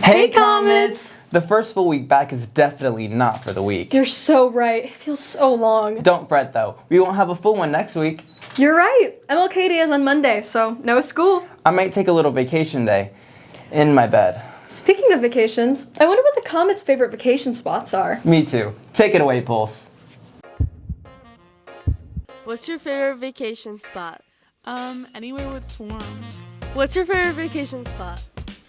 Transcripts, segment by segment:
Hey Comets! The first full week back is definitely not for the weak. You're so right. It feels so long. Don't fret though, we won't have a full one next week. You're right. MLK Day is on Monday, so no school. I might take a little vacation day in my bed. Speaking of vacations, I wonder what the Comets' favorite vacation spots are. Me too. Take it away, Pulse. What's your favorite vacation spot? Anywhere with it's warm. What's your favorite vacation spot?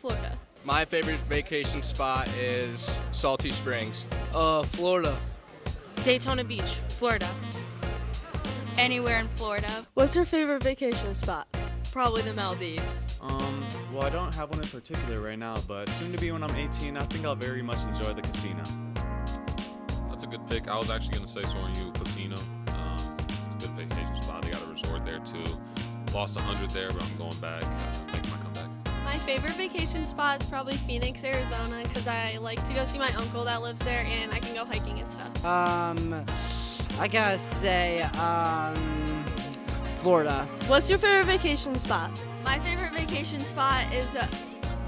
Florida. My favorite vacation spot is Salty Springs. Florida. Daytona Beach, Florida. Anywhere in Florida. What's your favorite vacation spot? Probably the Maldives. Well, I don't have one in particular right now, but soon to be when I'm 18, I think I'll very much enjoy the casino. That's a good pick. I was actually going to say Soaring Casino. It's a good vacation spot. They got a resort there too. Lost 100 there, but I'm going back, making my comeback. My favorite vacation spot is probably Phoenix, Arizona, because I like to go see my uncle that lives there and I can go hiking and stuff. I gotta say, Florida. What's your favorite vacation spot? My favorite vacation spot is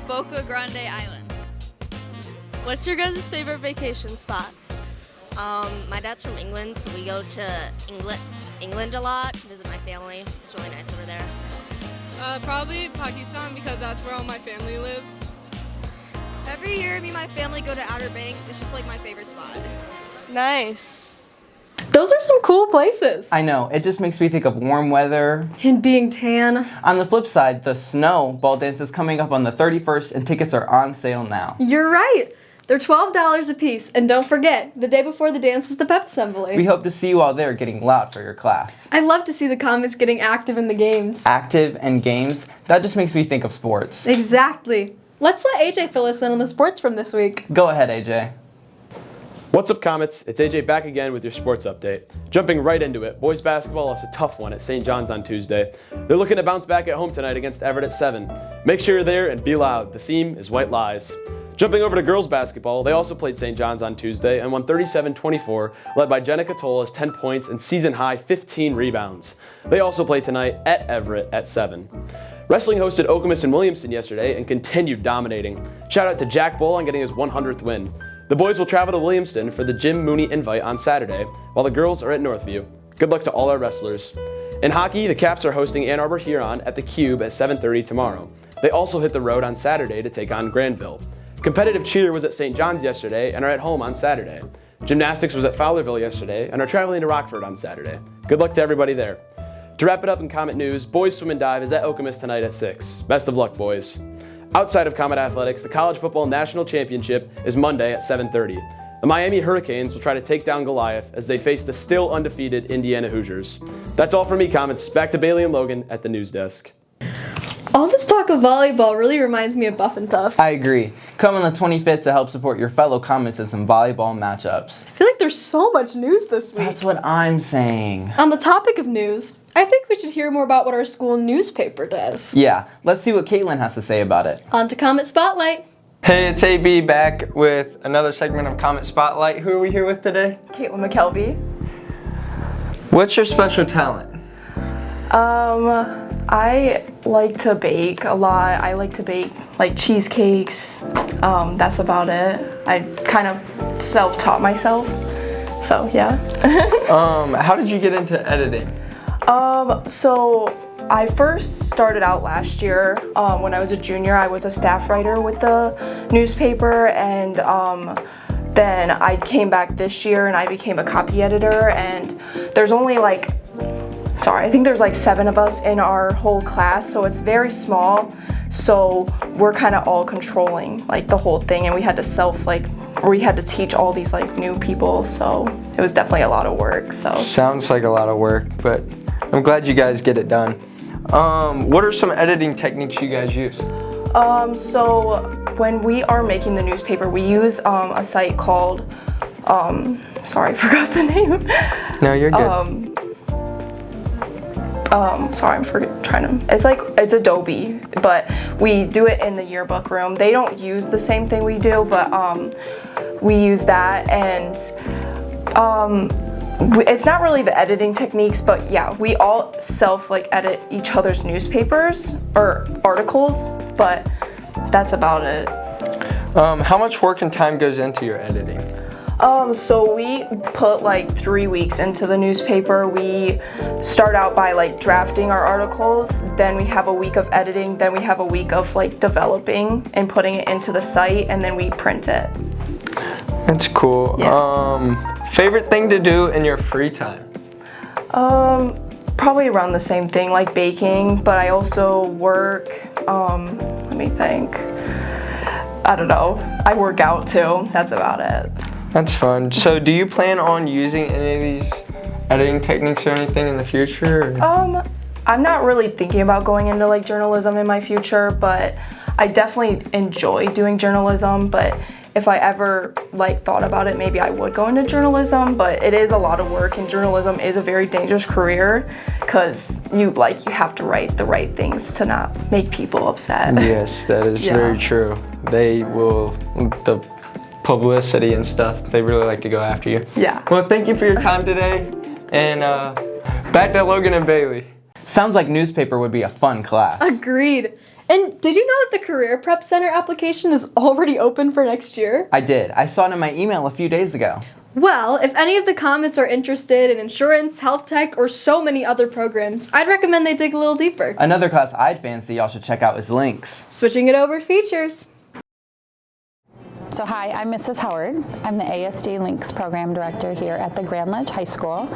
Boca Grande Island. What's your guys' favorite vacation spot? My dad's from England, so we go to England a lot to visit my family. It's really nice over there. Probably Pakistan because that's where all my family lives. Every year, me and my family go to Outer Banks. It's just like my favorite spot. Nice. Those are some cool places. I know, it just makes me think of warm weather. And being tan. On the flip side, the snow ball dance is coming up on the 31st and tickets are on sale now. You're right. They're $12 a piece. And don't forget, the day before the dance is the pep assembly. We hope to see you all there getting loud for your class. I love to see the Comets getting active in the games. Active and games, that just makes me think of sports. Exactly. Let's let AJ fill us in on the sports from this week. Go ahead, AJ. What's up, Comets? It's AJ back again with your sports update. Jumping right into it, boys basketball lost a tough one at St. John's on Tuesday. They're looking to bounce back at home tonight against Everett at 7. Make sure you're there and be loud. The theme is white lies. Jumping over to girls basketball, they also played St. John's on Tuesday and won 37-24, led by Jenica Tola's 10 points and season-high 15 rebounds. They also play tonight at Everett at 7. Wrestling hosted Okemos and Williamston yesterday and continued dominating. Shout out to Jack Bull on getting his 100th win. The boys will travel to Williamston for the Jim Mooney Invite on Saturday, while the girls are at Northview. Good luck to all our wrestlers. In hockey, the Caps are hosting Ann Arbor Huron at the Cube at 7:30 tomorrow. They also hit the road on Saturday to take on Granville. Competitive cheer was at St. John's yesterday and are at home on Saturday. Gymnastics was at Fowlerville yesterday and are traveling to Rockford on Saturday. Good luck to everybody there. To wrap it up in Comet news, boys swim and dive is at Okemos tonight at 6. Best of luck, boys. Outside of Comet athletics, the College Football National Championship is Monday at 7:30. The Miami Hurricanes will try to take down Goliath as they face the still undefeated Indiana Hoosiers. That's all from me, Comets. Back to Bailey and Logan at the news desk. All this talk of volleyball really reminds me of Buff and Tough. I agree. Come on the 25th to help support your fellow Comets in some volleyball matchups. I feel like there's so much news this week. That's what I'm saying. On the topic of news, I think we should hear more about what our school newspaper does. Yeah, let's see what Caitlin has to say about it. On to Comet Spotlight. Hey, it's AB back with another segment of Comet Spotlight. Who are we here with today? Caitlin McKelvey. What's your special talent? I like to bake a lot. I like to bake like cheesecakes. That's about it. I kind of self-taught myself. So yeah. How did you get into editing? So I first started out last year. When I was a junior, I was a staff writer with the newspaper, and then I came back this year and I became a copy editor, and there's only I think there's 7 of us in our whole class, so it's very small. So we're kind of all controlling the whole thing, and we had to teach all these new people, so it was definitely a lot of work. So Sounds like a lot of work, but I'm glad you guys get it done. What are some editing techniques you guys use? So when we are making the newspaper, we use a site called sorry, I forgot the name. No, you're good. It's Adobe, but we do it in the yearbook room. They don't use the same thing we do, but we use that, and it's not really the editing techniques, but yeah, we all edit each other's newspapers or articles, but that's about it. How much work and time goes into your editing? So we put like 3 weeks into the newspaper. We start out by like drafting our articles, then we have a week of editing, then we have a week of like developing and putting it into the site, and then we print it. That's cool. Yeah. Favorite thing to do in your free time? Probably around the same thing, like baking, but I also work, let me think. I don't know. I work out too. That's about it. That's fun. So do you plan on using any of these editing techniques or anything in the future? Or? I'm not really thinking about going into like journalism in my future, but I definitely enjoy doing journalism. But if I ever like thought about it, maybe I would go into journalism, but it is a lot of work, and journalism is a very dangerous career because you have to write the right things to not make people upset. Yes, that is very true. They will, the publicity and stuff, they really like to go after you. Yeah. Well, thank you for your time today, and back to Logan and Bailey. Sounds like newspaper would be a fun class. Agreed. And did you know that the Career Prep Center application is already open for next year? I did. I saw it in my email a few days ago. Well, if any of the comments are interested in insurance, health tech, or so many other programs, I'd recommend they dig a little deeper. Another class I'd fancy y'all should check out is links. Switching it over, features. So hi, I'm Mrs. Howard. I'm the ASD Links Program Director here at the Grand Ledge High School.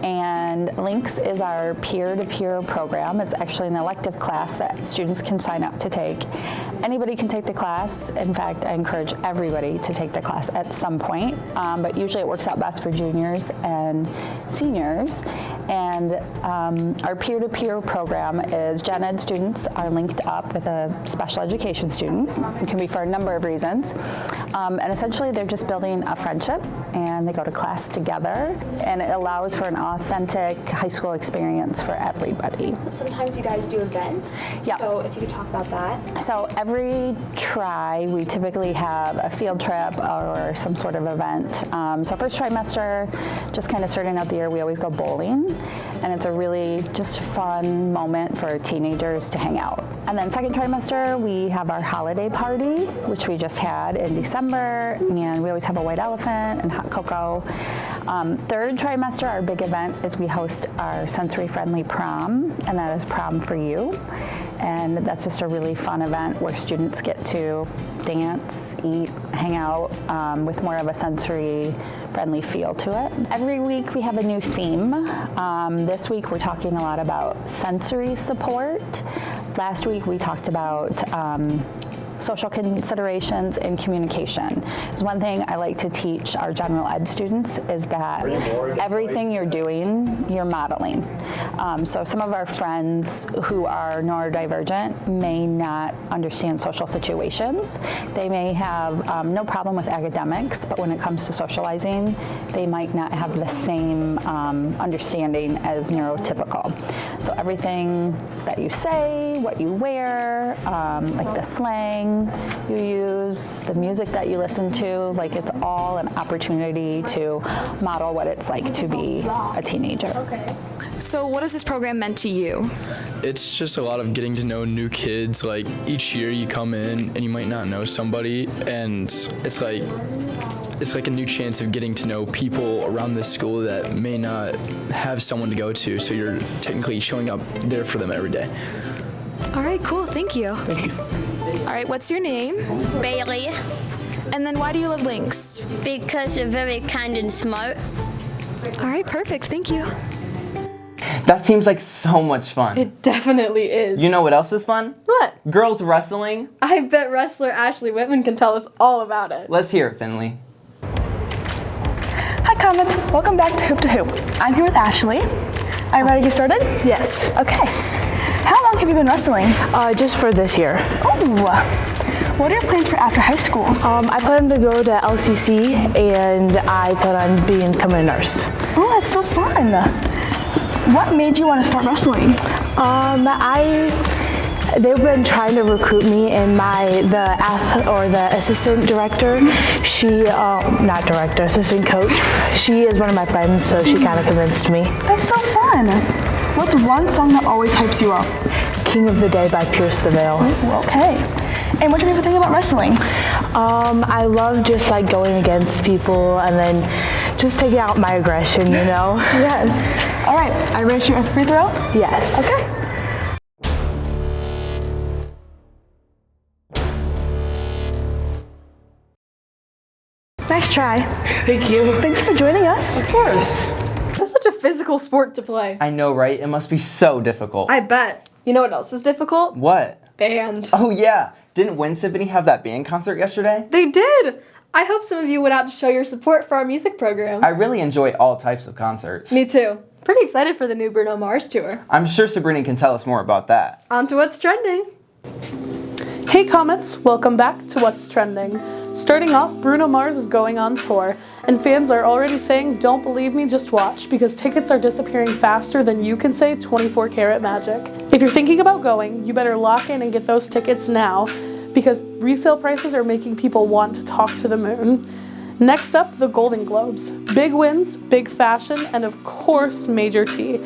And Links is our peer-to-peer program. It's actually an elective class that students can sign up to take. Anybody can take the class. In fact, I encourage everybody to take the class at some point, but usually it works out best for juniors and seniors. And our peer-to-peer program is gen ed students are linked up with a special education student. It can be for a number of reasons. And essentially they're just building a friendship, and they go to class together, and it allows for an authentic high school experience for everybody. Sometimes you guys do events, so if you could talk about that. So every try, we typically have a field trip or some sort of event. So first trimester, just kind of starting out the year, we always go bowling, and it's a really just fun moment for teenagers to hang out. And then second trimester, we have our holiday party, which we just had in December, and we always have a white elephant and hot cocoa. Third trimester, our big event is we host our sensory-friendly prom, and that is Prom for You. And that's just a really fun event where students get to dance, eat, hang out with more of a sensory-friendly feel to it. Every week we have a new theme. This week we're talking a lot about sensory support. Last week we talked about social considerations in communication. Is one thing I like to teach our general ed students is that everything you're doing, you're modeling. So some of our friends who are neurodivergent may not understand social situations. They may have no problem with academics, but when it comes to socializing, they might not have the same understanding as neurotypical. So everything that you say, what you wear, like the slang you use, the music that you listen to, like it's all an opportunity to model what it's like to be a teenager. Okay. So what has this program meant to you? It's just a lot of getting to know new kids. Like each year you come in and you might not know somebody, and it's like a new chance of getting to know people around this school that may not have someone to go to, so you're technically showing up there for them every day. All right, cool, thank you. Thank you. All right, what's your name? Bailey. And then why do you love Links? Because you're very kind and smart. All right, perfect, thank you. That seems like so much fun. It definitely is. You know what else is fun? What? Girls wrestling. I bet wrestler Ashley Whitman can tell us all about it. Let's hear it, Finley. Hi Comets, welcome back to Hoop to Hoop. I'm here with Ashley. Are you ready to get started? Yes. Okay. How long have you been wrestling? Just for this year. Oh, what are your plans for after high school? I plan to go to LCC, and I plan on becoming a nurse. Oh, that's so fun. What made you want to start wrestling? They've been trying to recruit me, and the assistant director, assistant coach, she is one of my friends, so she kind of convinced me. That's so fun. What's one song that always hypes you up? King of the Day by Pierce the Veil. Oh, okay. And what's your favorite thing about wrestling? I love just like going against people and then just taking out my aggression, you know? Yes. All right, are you ready to shoot a free throw? Yes. Okay. Nice try. Thank you. Thanks for joining us. Of course. That's such a physical sport to play. I know, right? It must be so difficult. I bet. You know what else is difficult? What? Band. Oh yeah. Didn't Win Symphony have that band concert yesterday? They did! I hope some of you went out to show your support for our music program. I really enjoy all types of concerts. Me too. Pretty excited for the new Bruno Mars tour. I'm sure Sabrina can tell us more about that. On to what's trending. Hey Comets, welcome back to What's Trending. Starting off, Bruno Mars is going on tour, and fans are already saying, don't believe me, just watch, because tickets are disappearing faster than you can say 24 karat magic. If you're thinking about going, you better lock in and get those tickets now, because resale prices are making people want to talk to the moon. Next up, the Golden Globes. Big wins, big fashion, and of course, Major T.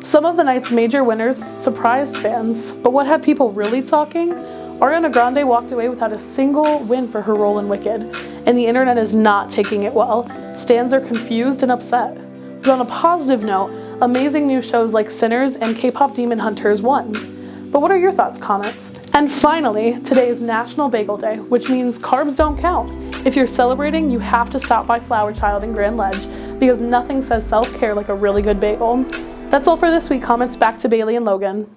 Some of the night's major winners surprised fans, but what had people really talking? Ariana Grande walked away without a single win for her role in Wicked, and the internet is not taking it well. Stans are confused and upset. But on a positive note, amazing new shows like Sinners and K-pop Demon Hunters won. But what are your thoughts, Comets? And finally, today is National Bagel Day, which means carbs don't count. If you're celebrating, you have to stop by Flower Child in Grand Ledge, because nothing says self-care like a really good bagel. That's all for this week, Comets. Back to Bailey and Logan.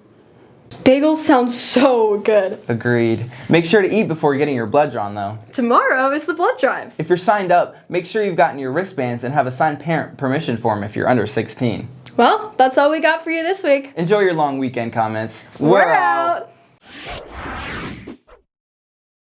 Bagels sound so good. Agreed. Make sure to eat before getting your blood drawn though. Tomorrow is the blood drive. If you're signed up, make sure you've gotten your wristbands and have a signed parent permission form if you're under 16. Well, that's all we got for you this week. Enjoy your long weekend, Comets. We're out.